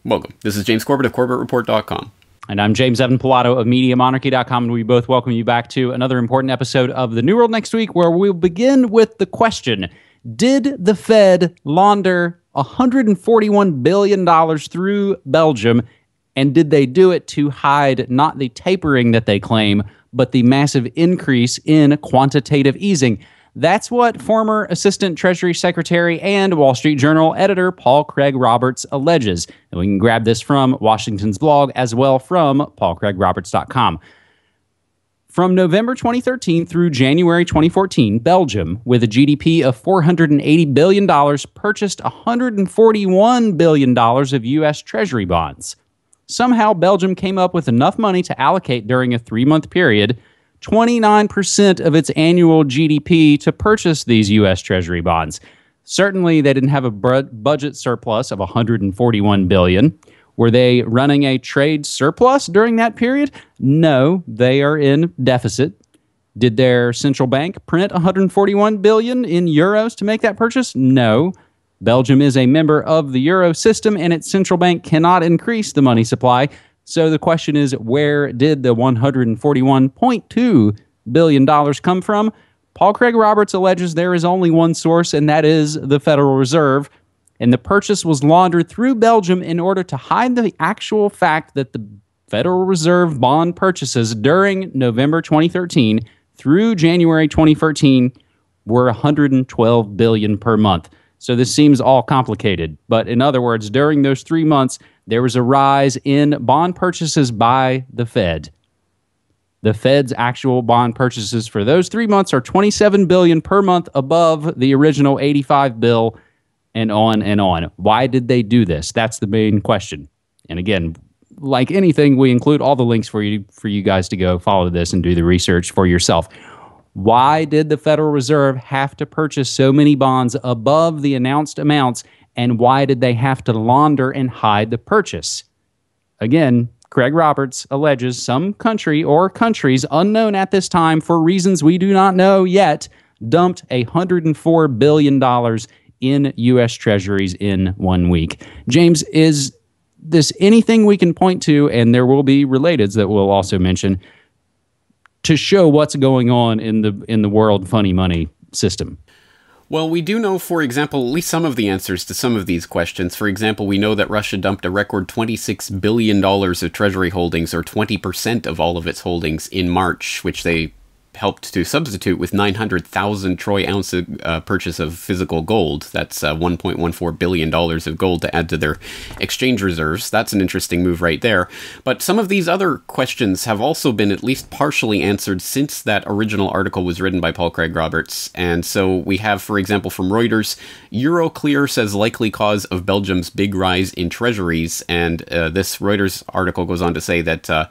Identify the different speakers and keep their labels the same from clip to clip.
Speaker 1: Welcome. This is James Corbett of CorbettReport.com.
Speaker 2: And I'm James Evan Pilato of MediaMonarchy.com, and we both welcome you back to another important episode of The New World Next Week, where we'll begin with the question, did the Fed launder $141 billion through Belgium, and did they do it to hide not the tapering that they claim, but the massive increase in quantitative easing? That's what former Assistant Treasury Secretary and Wall Street Journal editor Paul Craig Roberts alleges. And we can grab this from Washington's blog as well from paulcraigroberts.com. From November 2013 through January 2014, Belgium, with a GDP of $480 billion, purchased $141 billion of U.S. Treasury bonds. Somehow, Belgium came up with enough money to allocate during a 3-month period 29% of its annual GDP to purchase these U.S. Treasury bonds. Certainly, they didn't have a budget surplus of $141 billion. Were they running a trade surplus during that period? No, they are in deficit. Did their central bank print $141 billion in euros to make that purchase? No. Belgium is a member of the euro system, and its central bank cannot increase the money supply. So the question is, where did the $141.2 billion come from? Paul Craig Roberts alleges there is only one source, and that is the Federal Reserve. And the purchase was laundered through Belgium in order to hide the actual fact that the Federal Reserve bond purchases during November 2013 through January 2014 were $112 billion per month. So this seems all complicated. But in other words, during those 3 months, there was a rise in bond purchases by the Fed. The Fed's actual bond purchases for those 3 months are $27 billion per month above the original $85 billion, and on and on. Why did they do this? That's the main question. And again, like anything, we include all the links for you guys to go follow this and do the research for yourself. Why did the Federal Reserve have to purchase so many bonds above the announced amounts, and why did they have to launder and hide the purchase? Again, Craig Roberts alleges some country or countries unknown at this time for reasons we do not know yet dumped $104 billion in U.S. Treasuries in 1 week. James, is this anything we can point to, and there will be relateds that we'll also mention, to show what's going on in the world funny money system?
Speaker 1: Well, we do know, for example, at least some of the answers to some of these questions. For example, we know that Russia dumped a record $26 billion of Treasury holdings, or 20% of all of its holdings, in March, which they helped to substitute with 900,000 troy ounce purchase of physical gold. That's $1.14 billion of gold to add to their exchange reserves. That's an interesting move right there. But some of these other questions have also been at least partially answered since that original article was written by Paul Craig Roberts. And so we have, for example, from Reuters, Euroclear says likely cause of Belgium's big rise in treasuries. And this Reuters article goes on to say that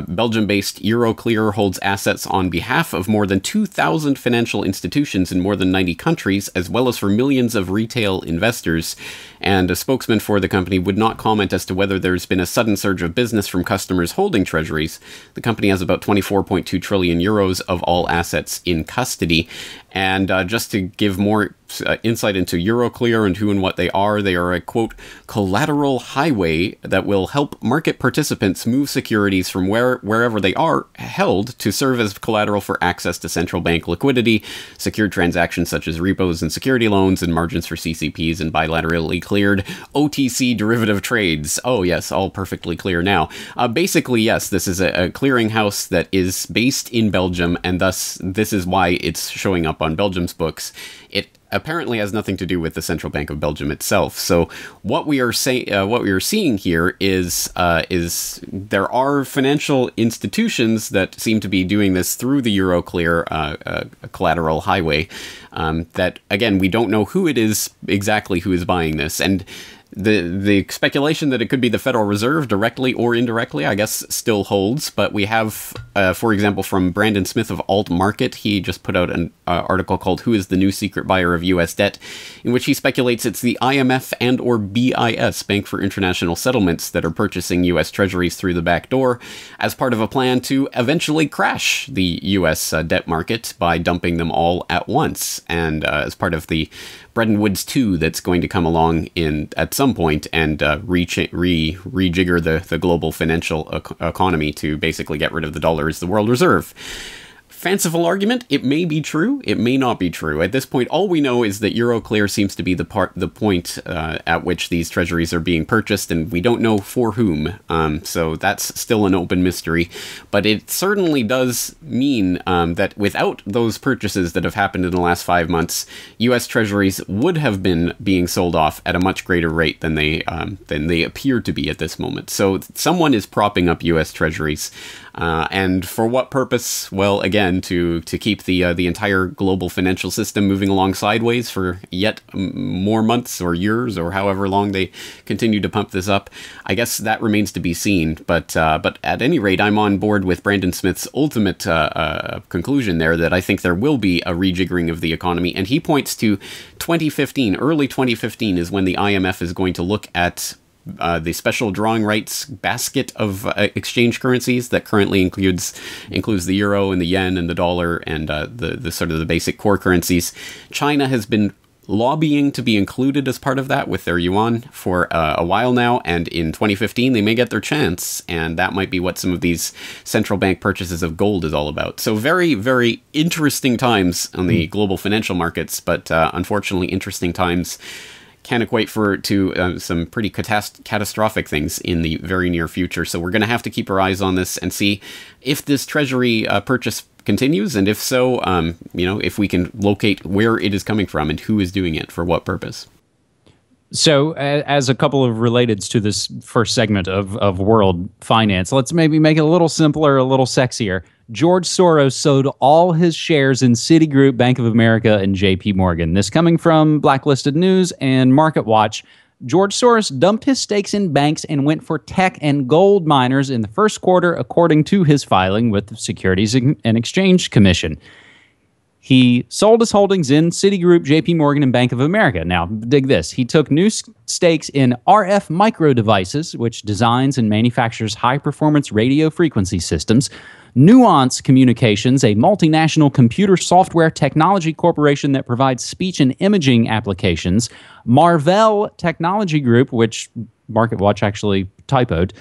Speaker 1: Belgium-based Euroclear holds assets on behalf of more than 2,000 financial institutions in more than 90 countries, as well as for millions of retail investors. And a spokesman for the company would not comment as to whether there's been a sudden surge of business from customers holding treasuries. The company has about 24.2 trillion euros of all assets in custody. And just to give more insight into Euroclear and who and what they are a, quote, collateral highway that will help market participants move securities from wherever they are held to serve as collateral for access to central bank liquidity, secured transactions such as repos and security loans, and margins for CCPs and bilaterally cleared OTC derivative trades. Oh yes, all perfectly clear now. Basically, yes, this is a clearinghouse that is based in Belgium, and thus this is why it's showing up on Belgium's books. It apparently has nothing to do with the Central Bank of Belgium itself. So what we are seeing here is there are financial institutions that seem to be doing this through the Euroclear collateral highway. That again, we don't know who it is exactly who is buying this, and the speculation that it could be the Federal Reserve directly or indirectly, I guess, still holds. But we have for example, from Brandon Smith of Alt Market. He just put out an article called "Who is the New Secret Buyer of U.S. Debt?" in which he speculates it's the IMF and or BIS, Bank for International Settlements, that are purchasing U.S. Treasuries through the back door as part of a plan to eventually crash the U.S. Debt market by dumping them all at once, and as part of the Bretton Woods 2 that's going to come along at some point and rejigger the global financial economy to basically get rid of the dollar as the world reserve. Fanciful argument. It may be true. It may not be true. At this point, all we know is that Euroclear seems to be the point at which these treasuries are being purchased, and we don't know for whom. So that's still an open mystery. But it certainly does mean that without those purchases that have happened in the last 5 months, U.S. treasuries would have been being sold off at a much greater rate than they appear to be at this moment. So someone is propping up U.S. treasuries. And for what purpose? Well, again, to keep the entire global financial system moving along sideways for yet more months or years or however long they continue to pump this up. I guess that remains to be seen. But at any rate, I'm on board with Brandon Smith's ultimate conclusion there, that I think there will be a rejiggering of the economy. And he points to 2015. Early 2015 is when the IMF is going to look at the special drawing rights basket of exchange currencies that currently includes the euro and the yen and the dollar and the sort of the basic core currencies. China has been lobbying to be included as part of that with their yuan for a while now, and in 2015 they may get their chance, and that might be what some of these central bank purchases of gold is all about. So very, very interesting times on the global financial markets, but unfortunately interesting times can equate to some pretty catastrophic things in the very near future. So we're going to have to keep our eyes on this and see if this Treasury purchase continues, and if so, if we can locate where it is coming from and who is doing it for what purpose.
Speaker 2: So, as a couple of relateds to this first segment of world finance, let's maybe make it a little simpler, a little sexier. George Soros sold all his shares in Citigroup, Bank of America, and JP Morgan. This coming from Blacklisted News and Market Watch. George Soros dumped his stakes in banks and went for tech and gold miners in the first quarter, according to his filing with the Securities and Exchange Commission. He sold his holdings in Citigroup, JP Morgan, and Bank of America. Now, dig this. He took new stakes in RF Micro Devices, which designs and manufactures high-performance radio frequency systems, Nuance Communications, a multinational computer software technology corporation that provides speech and imaging applications, Marvell Technology Group, which MarketWatch actually typoed,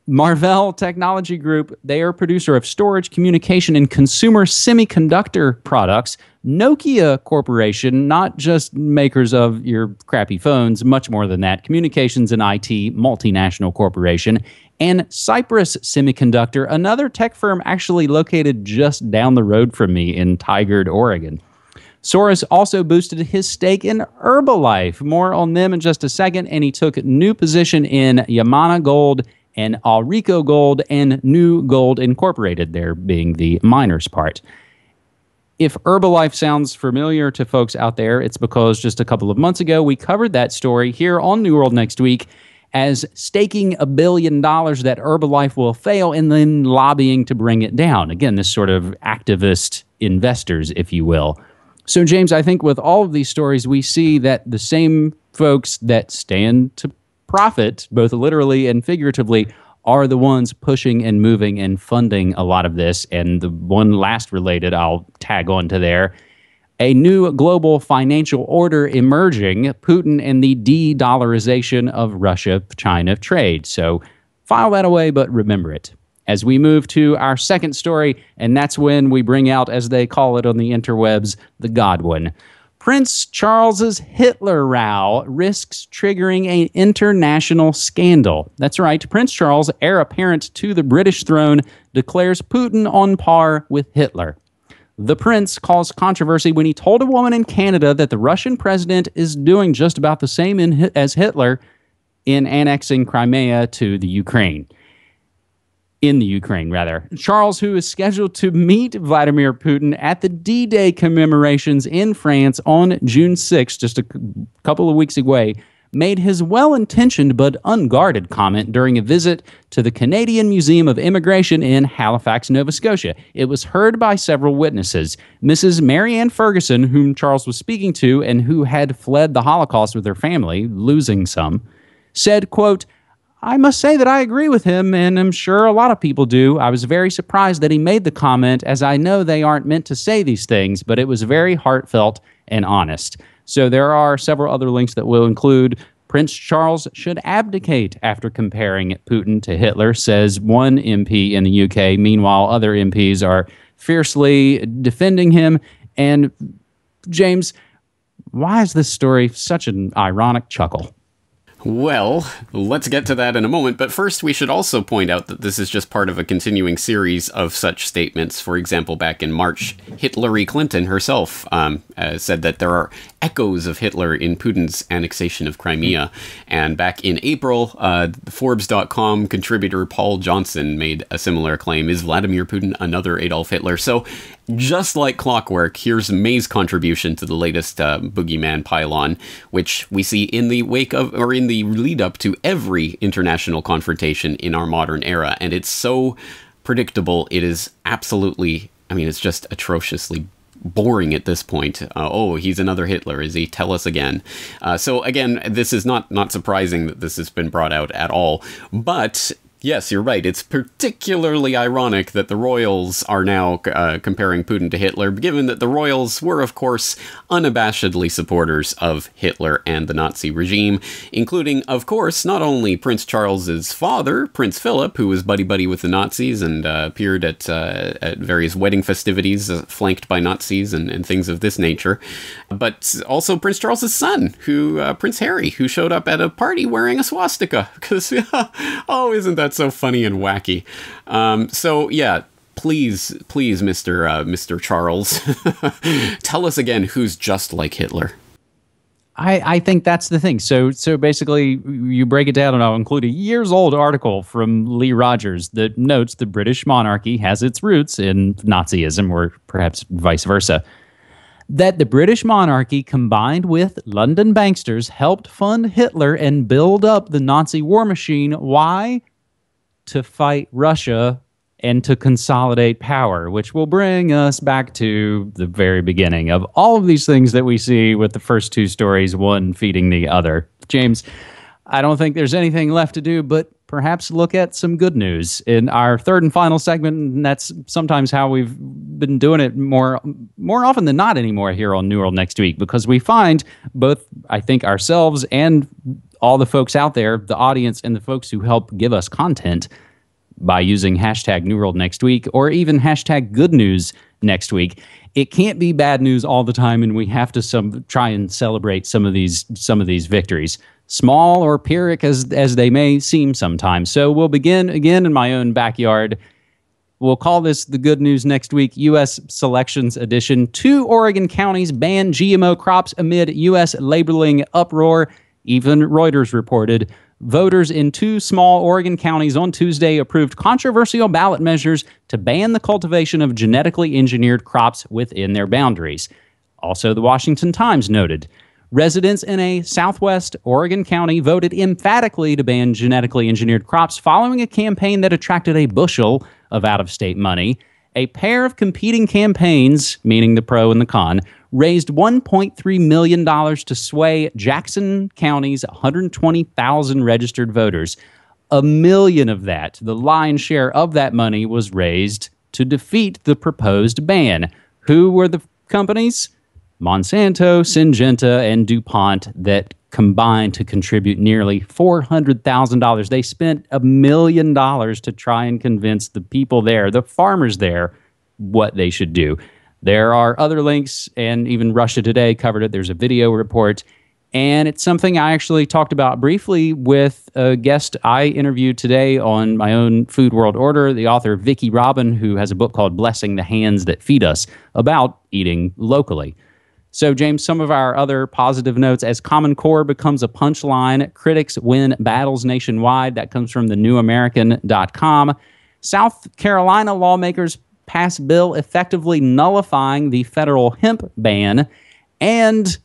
Speaker 2: Marvell Technology Group, they are a producer of storage, communication, and consumer semiconductor products. Nokia Corporation, not just makers of your crappy phones, much more than that. Communications and IT, multinational corporation. And Cypress Semiconductor, another tech firm actually located just down the road from me in Tigard, Oregon. Soros also boosted his stake in Herbalife. More on them in just a second. And he took a new position in Yamana Gold and Alrico Gold and New Gold Incorporated, there being the miners part. If Herbalife sounds familiar to folks out there, it's because just a couple of months ago, we covered that story here on New World Next Week as staking $1 billion that Herbalife will fail and then lobbying to bring it down. Again, this sort of activist investors, if you will. So, James, I think with all of these stories, we see that the same folks that stand to profit, both literally and figuratively, are the ones pushing and moving and funding a lot of this. And the one last related I'll tag on to there, a new global financial order emerging, Putin and the de-dollarization of Russia-China trade. So file that away, but remember it. As we move to our second story, and that's when we bring out, as they call it on the interwebs, the Godwin. Prince Charles's Hitler row risks triggering an international scandal. That's right. Prince Charles, heir apparent to the British throne, declares Putin on par with Hitler. The prince caused controversy when he told a woman in Canada that the Russian president is doing just about the same as Hitler in annexing Crimea to the Ukraine. In the Ukraine, rather. Charles, who is scheduled to meet Vladimir Putin at the D-Day commemorations in France on June 6th, just a couple of weeks away, made his well-intentioned but unguarded comment during a visit to the Canadian Museum of Immigration in Halifax, Nova Scotia. It was heard by several witnesses. Mrs. Marianne Ferguson, whom Charles was speaking to and who had fled the Holocaust with her family, losing some, said, quote, "I must say that I agree with him, and I'm sure a lot of people do. I was very surprised that he made the comment, as I know they aren't meant to say these things, but it was very heartfelt and honest." So there are several other links that will include Prince Charles should abdicate after comparing Putin to Hitler, says one MP in the UK. Meanwhile, other MPs are fiercely defending him. And James, why is this story such an ironic chuckle?
Speaker 1: Well, let's get to that in a moment, but first we should also point out that this is just part of a continuing series of such statements. For example, back in March, Hillary Clinton herself said that there are echoes of Hitler in Putin's annexation of Crimea. And back in April, Forbes.com contributor Paul Johnson made a similar claim. Is Vladimir Putin another Adolf Hitler? So just like clockwork, here's May's contribution to the latest boogeyman pylon, which we see in the wake of, or in the lead up to every international confrontation in our modern era. And it's so predictable. It is absolutely, I mean, it's just atrociously boring at this point. Oh, he's another Hitler. Is he? Tell us again. So again, this is not surprising that this has been brought out at all. But yes, you're right. It's particularly ironic that the royals are now comparing Putin to Hitler, given that the royals were, of course, unabashedly supporters of Hitler and the Nazi regime, including, of course, not only Prince Charles's father, Prince Philip, who was buddy-buddy with the Nazis and appeared at various wedding festivities flanked by Nazis and things of this nature, but also Prince Charles's son, Prince Harry, who showed up at a party wearing a swastika. Because, oh, isn't that so funny and wacky? So yeah, please, Mr. Charles, tell us again who's just like Hitler.
Speaker 2: I think that's the thing. So basically, you break it down, and I'll include a years-old article from Lee Rogers that notes the British monarchy has its roots in Nazism, or perhaps vice versa. That the British monarchy, combined with London banksters, helped fund Hitler and build up the Nazi war machine. Why? To fight Russia and to consolidate power, which will bring us back to the very beginning of all of these things that we see with the first two stories, one feeding the other. James, I don't think there's anything left to do but perhaps look at some good news in our third and final segment. And that's sometimes how we've been doing it more often than not anymore here on New World Next Week, because we find both, I think, ourselves and all the folks out there, the audience and the folks who help give us content, by using hashtag New World Next Week or even hashtag Good News Next Week. It can't be bad news all the time, and we have to try and celebrate some of these victories, small or pyrrhic as they may seem sometimes. So we'll begin again in my own backyard. We'll call this the Good News Next Week U.S. Selections Edition. 2 Oregon counties ban GMO crops amid U.S. labeling uproar. Even Reuters reported voters in 2 small Oregon counties on Tuesday approved controversial ballot measures to ban the cultivation of genetically engineered crops within their boundaries. Also, the Washington Times noted residents in a southwest Oregon county voted emphatically to ban genetically engineered crops following a campaign that attracted a bushel of out-of-state money. A pair of competing campaigns, meaning the pro and the con, raised $1.3 million to sway Jackson County's 120,000 registered voters. $1 million of that, the lion's share of that money, was raised to defeat the proposed ban. Who were the companies? Monsanto, Syngenta, and DuPont that combined to contribute nearly $400,000. They spent $1 million to try and convince the people there, the farmers there, what they should do. There are other links, and even Russia Today covered it. There's a video report, and it's something I actually talked about briefly with a guest I interviewed today on my own Food World Order, the author Vicki Robin, who has a book called Blessing the Hands That Feed Us, about eating locally. So, James, some of our other positive notes: as Common Core becomes a punchline, critics win battles nationwide. That comes from thenewamerican.com. South Carolina lawmakers pass bill effectively nullifying the federal hemp ban. And,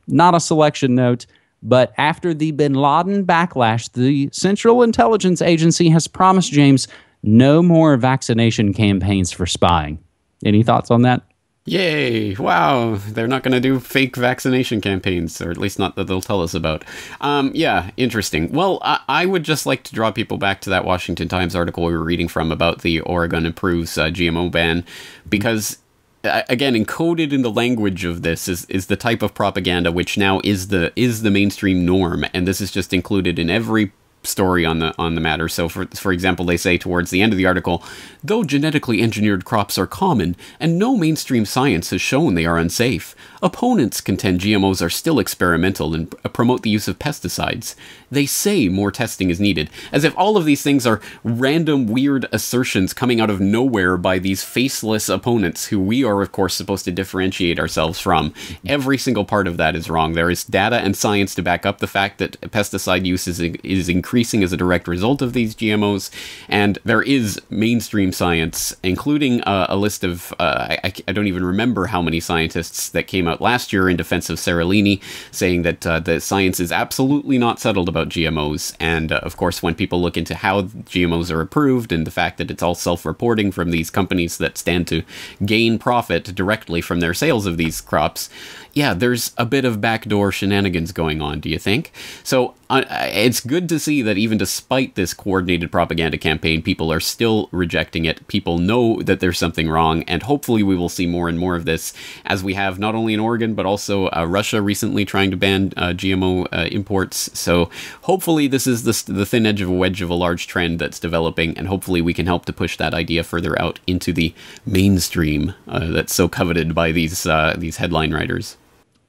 Speaker 2: not a selection note, But after the bin Laden backlash, the Central Intelligence Agency has promised, James, no more vaccination campaigns for spying. Any thoughts on that?
Speaker 1: Yay! Wow, they're not going to do fake vaccination campaigns, or at least not that they'll tell us about. Yeah, interesting. Well, I would just like to draw people back to that Washington Times article we were reading from about the Oregon Improves GMO ban, because again, encoded in the language of this is the type of propaganda which now is the mainstream norm, and this is just included in every story on the matter. So for example, they say towards the end of the article, though genetically engineered crops are common and no mainstream science has shown they are unsafe, opponents contend GMOs are still experimental and promote the use of pesticides. They say more testing is needed, as if all of these things are random weird assertions coming out of nowhere by these faceless opponents who we are of course supposed to differentiate ourselves from. Every single part of that is wrong. There is data and science to back up the fact that pesticide use is increasing as a direct result of these GMOs, and there is mainstream science, including a list of, I don't even remember how many scientists that came out last year in defense of Seralini, saying that the science is absolutely not settled about GMOs. And of course, when people look into how GMOs are approved and the fact that it's all self-reporting from these companies that stand to gain profit directly from their sales of these crops, yeah, there's a bit of backdoor shenanigans going on, do you think? So it's good to see that even despite this coordinated propaganda campaign, people are still rejecting it. People know that there's something wrong, and hopefully we will see more and more of this, as we have not only in Oregon, but also Russia recently trying to ban GMO imports. So hopefully this is the thin edge of a wedge of a large trend that's developing, and hopefully we can help to push that idea further out into the mainstream that's so coveted by these headline writers.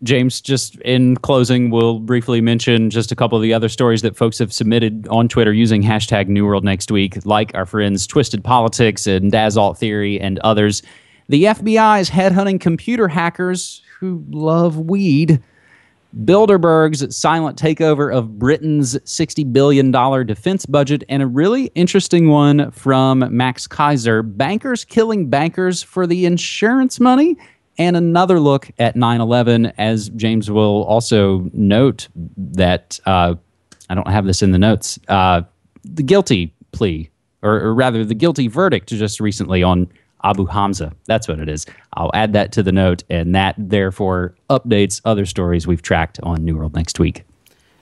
Speaker 2: James, just in closing, we'll briefly mention just a couple of the other stories that folks have submitted on Twitter using hashtag New World Next Week, like our friends Twisted Politics and Dazalt Theory and others. The FBI is headhunting computer hackers who love weed. Bilderberg's silent takeover of Britain's $60 billion defense budget, and a really interesting one from Max Kaiser, bankers killing bankers for the insurance money. And another look at 9/11, as James will also note that, I don't have this in the notes, the guilty plea, or rather the guilty verdict just recently on Abu Hamza. That's what it is. I'll add that to the note, and that therefore updates other stories we've tracked on New World Next Week.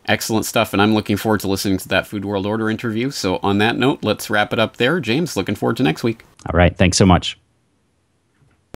Speaker 1: Excellent stuff, and I'm looking forward to listening to that Food World Order interview. So on that note, let's wrap it up there. James, looking forward to next week.
Speaker 2: All right, thanks so much.